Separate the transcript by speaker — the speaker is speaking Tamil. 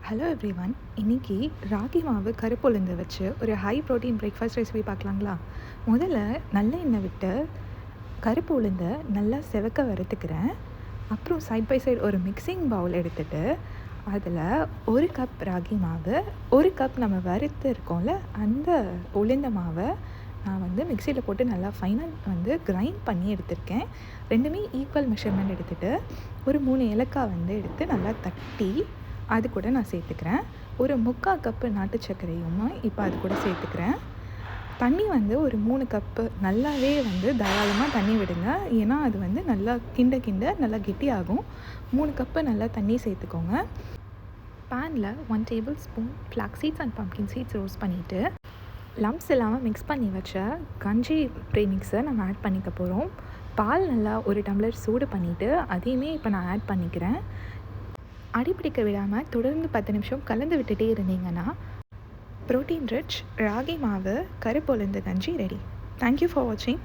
Speaker 1: Hello everyone. இன்றைக்கி ராகி மாவு கருப்புளுந்து வச்சு ஒரு ஹை ப்ரோட்டீன் பிரேக்ஃபாஸ்ட் ரெசிபி பார்க்கலாங்களா? முதல்ல நல்ல எண்ணெய் விட்டு கருப்பு உளுந்தை நல்லா செவக்க வறுத்துக்கிறேன். அப்புறம் சைட் பை சைடு ஒரு மிக்சிங் பவுல் எடுத்துகிட்டு அதில் 1 கப் ராகி மாவு, 1 கப் நம்ம வறுத்து இருக்கோம்ல அந்த உளுந்த மாவை நான் மிக்சியில் போட்டு நல்லா ஃபைனாக கிரைண்ட் பண்ணி எடுத்திருக்கேன். ரெண்டுமே ஈக்குவல் மெஷர்மெண்ட் எடுத்துகிட்டு ஒரு 3 ஏலக்காய் எடுத்து நல்லா தட்டி அது கூட நான் சேர்த்துக்கிறேன். ஒரு 3/4 கப்பு நாட்டு சர்க்கரையும் இப்போ அது கூட சேர்த்துக்கிறேன். தண்ணி ஒரு 3 கப்பு நல்லாவே தாராளமாக தண்ணி விடுங்க. ஏன்னா அது நல்லா கிண்ட நல்லா கெட்டியாகும். 3 கப்பு நல்லா தண்ணி சேர்த்துக்கோங்க. பேனில் 1 tablespoon flax seeds and pumpkin seeds roast பண்ணிவிட்டு லம்ப்ஸ் இல்லாமல் மிக்ஸ் பண்ணி வச்ச கஞ்சி ப்ரீமிக்ஸை நம்ம ஆட் பண்ணிக்க போகிறோம். பால் நல்லா 1 டம்ளர் சூடு பண்ணிவிட்டு அதையுமே இப்போ நான் ஆட் பண்ணிக்கிறேன். அடிப்பிடிக்க விடாமல் தொடர்ந்து 10 நிமிஷம் கலந்து விட்டுட்டே இருந்தீங்கன்னா ப்ரோட்டீன் ரிச் ராகி மாவு கருப்புளுந்து கஞ்சி ரெடி. தேங்க்யூ ஃபார் வாட்சிங்.